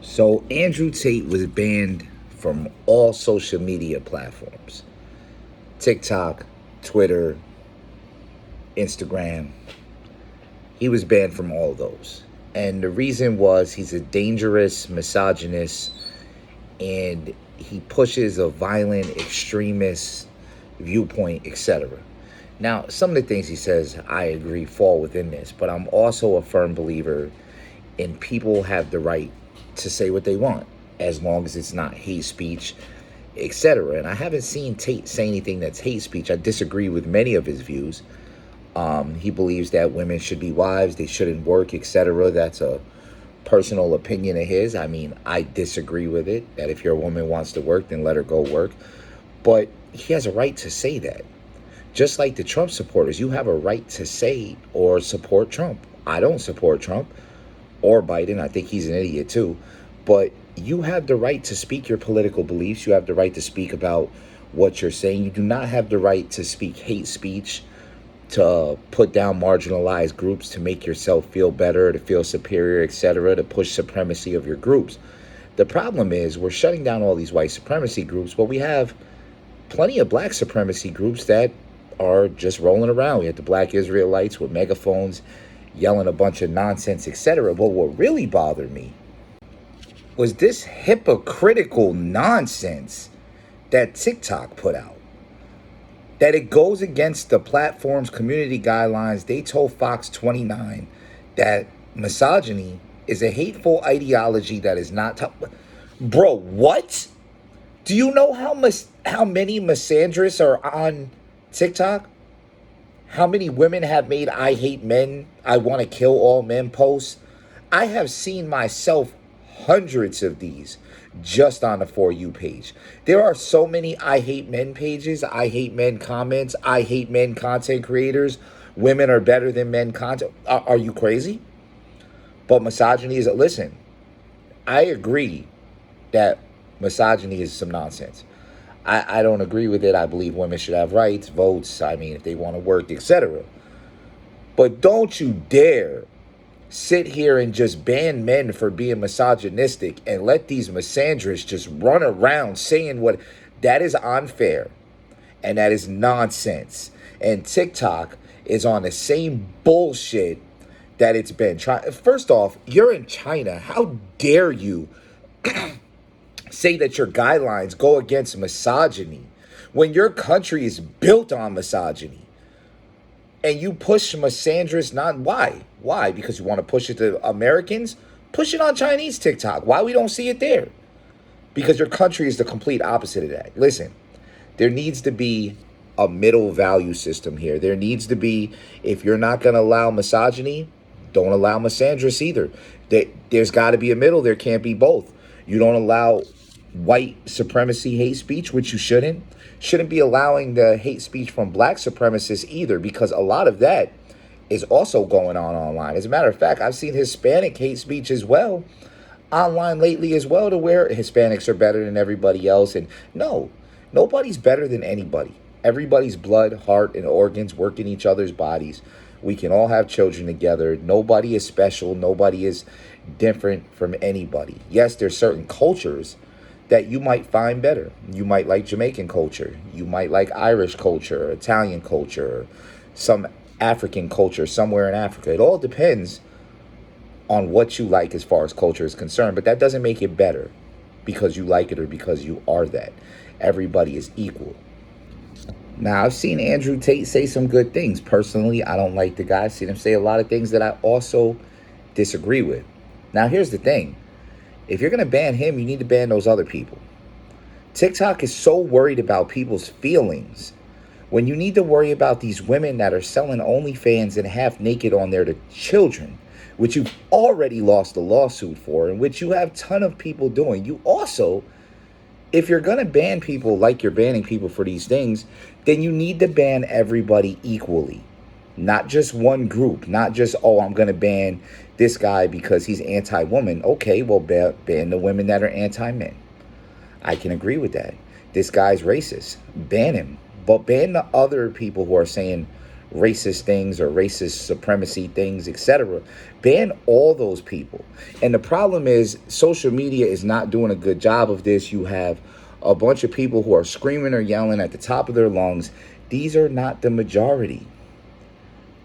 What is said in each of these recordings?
So Andrew Tate was banned from all social media platforms: TikTok, Twitter, Instagram. He was banned from all of those. And the reason was he's a dangerous misogynist and he pushes a violent extremist viewpoint, etc. Now, some of the things he says, I agree, fall within this, but I'm also a firm believer in people have the right to say what they want as long as it's not hate speech, etc. And I haven't seen Tate say anything that's hate speech. I disagree with many of his views. He believes that women should be wives, they shouldn't work, etc. That's a personal opinion of his. I mean, I disagree with it, that if your woman wants to work, then let her go work. But he has a right to say that. Just like the Trump supporters, you have a right to say or support Trump. I don't support Trump or Biden. I think he's an idiot too. But you have the right to speak your political beliefs. You have the right to speak about what you're saying. You do not have the right to speak hate speech, to put down marginalized groups, to make yourself feel better, to feel superior, etc., to push supremacy of your groups. The problem is we're shutting down all these white supremacy groups, but we have plenty of black supremacy groups that are just rolling around. We had the Black Israelites with megaphones yelling a bunch of nonsense, etc. But what really bothered me was this hypocritical nonsense that TikTok put out, that it goes against the platform's community guidelines. They told Fox 29 that misogyny is a hateful ideology that is not Bro, what? Do you know how many misandrists are on TikTok? How many women have made I hate men, I want to kill all men posts? I have seen myself hundreds of these just on the For You page. There are so many I hate men pages, I hate men comments, I hate men content creators. Women are better than men content. Are you crazy? But misogyny is, listen, I agree that misogyny is some nonsense. I don't agree with it. I believe women should have rights, votes, I mean, if they want to work, etc. But don't you dare sit here and just ban men for being misogynistic and let these misandrists just run around saying what. That is unfair and that is nonsense. And TikTok is on the same bullshit that it's been trying. First off, you're in China. How dare you say that your guidelines go against misogyny when your country is built on misogyny? And you push misandrous, not why? Why? Because you want to push it to Americans? Push it on Chinese TikTok. Why we don't see it there? Because your country is the complete opposite of that. Listen, there needs to be a middle value system here. There needs to be, if you're not going to allow misogyny, don't allow misandrous either. There's got to be a middle. There can't be both. You don't allow white supremacy hate speech, which you shouldn't be allowing the hate speech from black supremacists either, because a lot of that is also going on online. As a matter of fact, I've seen Hispanic hate speech as well online lately as well, to where Hispanics are better than everybody else. And no, nobody's better than anybody. Everybody's blood, heart, and organs work in each other's bodies. We can all have children together. Nobody is special. Nobody is different from anybody. Yes, there's certain cultures that you might find better. You might like Jamaican culture. You might like Irish culture, or Italian culture, or some African culture somewhere in Africa. It all depends on what you like as far as culture is concerned, but that doesn't make it better because you like it or because you are that. Everybody is equal. Now, I've seen Andrew Tate say some good things. Personally, I don't like the guy. I've seen him say a lot of things that I also disagree with. Now, here's the thing. If you're going to ban him, you need to ban those other people. TikTok is so worried about people's feelings when you need to worry about these women that are selling OnlyFans and half naked on there to children, which you've already lost a lawsuit for, and which you have a ton of people doing. You also, if you're going to ban people like you're banning people for these things, then you need to ban everybody equally. Not just one group, not just, oh, I'm going to ban this guy because he's anti-woman. Okay, well, ban the women that are anti-men. I can agree with that. This guy's racist. Ban him. But ban the other people who are saying racist things or racist supremacy things, etc. Ban all those people. And the problem is social media is not doing a good job of this. You have a bunch of people who are screaming or yelling at the top of their lungs. These are not the majority.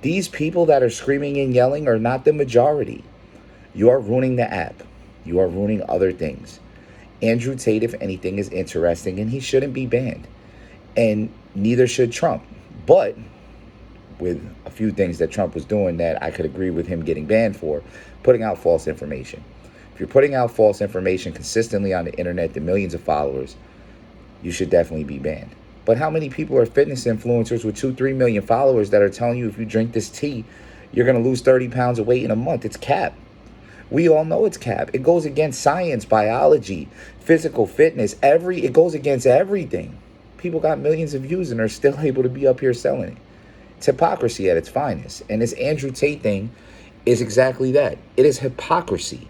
These people that are screaming and yelling are not the majority. You are ruining the app. You are ruining other things. Andrew Tate, if anything, is interesting, and he shouldn't be banned. And neither should Trump. But with a few things that Trump was doing that I could agree with him getting banned for, putting out false information. If you're putting out false information consistently on the internet to millions of followers, you should definitely be banned. But how many people are fitness influencers with 2-3 million followers that are telling you if you drink this tea, you're going to lose 30 pounds of weight in a month? It's cap. We all know it's cap. It goes against science, biology, physical fitness. It goes against everything. People got millions of views and are still able to be up here selling it. It's hypocrisy at its finest. And this Andrew Tate thing is exactly that. It is hypocrisy.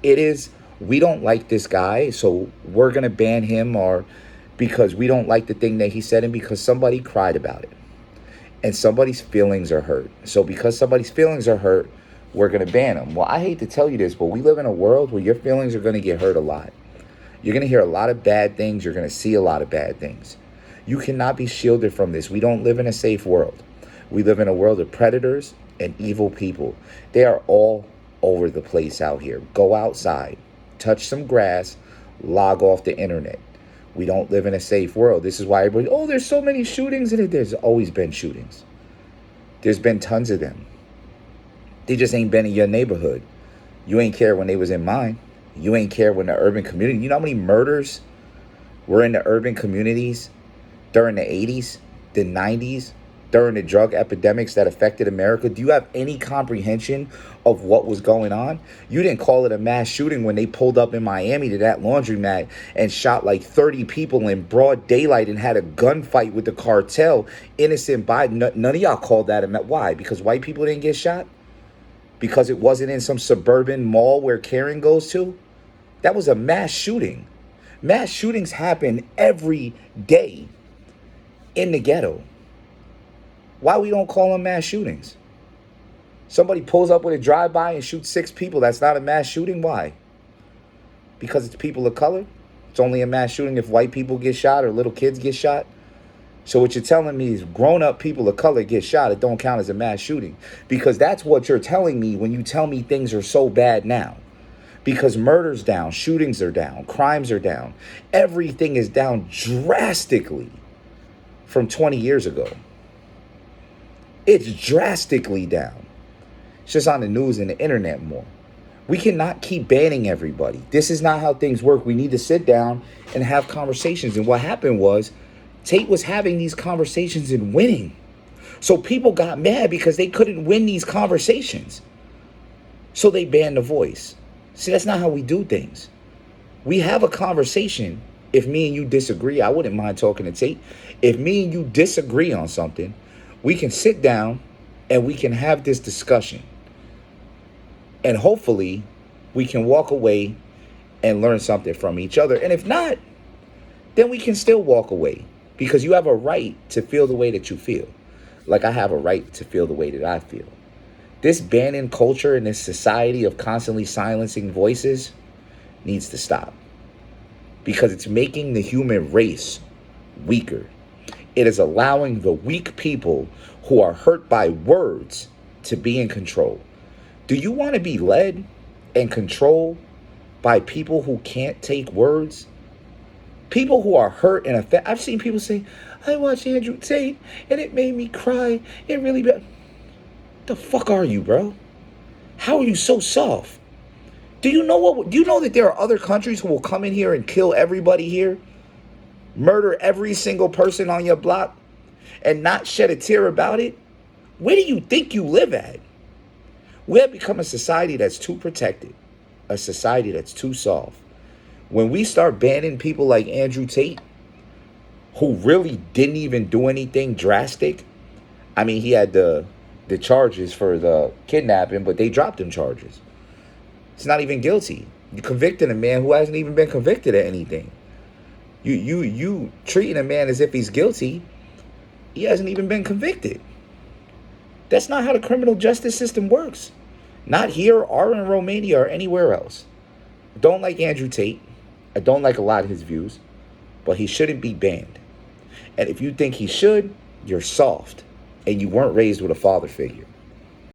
It is, we don't like this guy, so we're going to ban him, or because we don't like the thing that he said and because somebody cried about it. And somebody's feelings are hurt. So because somebody's feelings are hurt, we're going to ban him. Well, I hate to tell you this, but we live in a world where your feelings are going to get hurt a lot. You're going to hear a lot of bad things. You're going to see a lot of bad things. You cannot be shielded from this. We don't live in a safe world. We live in a world of predators and evil people. They are all over the place out here. Go outside, touch some grass, log off the internet. We don't live in a safe world. This is why everybody, oh, there's so many shootings in it. There's always been shootings. There's been tons of them. They just ain't been in your neighborhood. You ain't care when they was in mine. You ain't care when the urban community. You know how many murders were in the urban communities during the 80s, the 90s, during the drug epidemics that affected America? Do you have any comprehension of what was going on? You didn't call it a mass shooting when they pulled up in Miami to that laundromat and shot like 30 people in broad daylight and had a gunfight with the cartel. Innocent by none of y'all called that a mass. Why? Because white people didn't get shot? Because it wasn't in some suburban mall where Karen goes to? That was a mass shooting. Mass shootings happen every day in the ghetto. Why we don't call them mass shootings? Somebody pulls up with a drive-by and shoots 6 people. That's not a mass shooting. Why? Because it's people of color? It's only a mass shooting if white people get shot or little kids get shot? So what you're telling me is grown-up people of color get shot. It don't count as a mass shooting. Because that's what you're telling me when you tell me things are so bad now. Because murder's down, shootings are down, crimes are down. Everything is down drastically from 20 years ago. It's drastically down. It's just on the news and the internet more. We cannot keep banning everybody. This is not how things work. We need to sit down and have conversations. And what happened was Tate was having these conversations and winning. So people got mad because they couldn't win these conversations. So they banned The Voice. See, that's not how we do things. We have a conversation. If me and you disagree, I wouldn't mind talking to Tate. If me and you disagree on something, we can sit down and we can have this discussion. And hopefully we can walk away and learn something from each other. And if not, then we can still walk away, because you have a right to feel the way that you feel. Like I have a right to feel the way that I feel. This banning culture and this society of constantly silencing voices needs to stop, because it's making the human race weaker. It is allowing the weak people who are hurt by words to be in control. Do you want to be led and controlled by people who can't take words? People who are hurt and affected. I've seen people say, I watched Andrew Tate and it made me cry. It really... The fuck are you, bro? How are you so soft? Do you know that there are other countries who will come in here and kill everybody here? Murder every single person on your block and not shed a tear about it? Where do you think you live at? We have become a society that's too protected, a society that's too soft. When we start banning people like Andrew Tate, who really didn't even do anything drastic. I mean, he had the charges for the kidnapping, but they dropped him charges. He's not even guilty. You convicted a man who hasn't even been convicted of anything. You treating a man as if he's guilty. He hasn't even been convicted. That's not how the criminal justice system works. Not here or in Romania or anywhere else. Don't like Andrew Tate. I don't like a lot of his views, but he shouldn't be banned. And if you think he should, you're soft and you weren't raised with a father figure.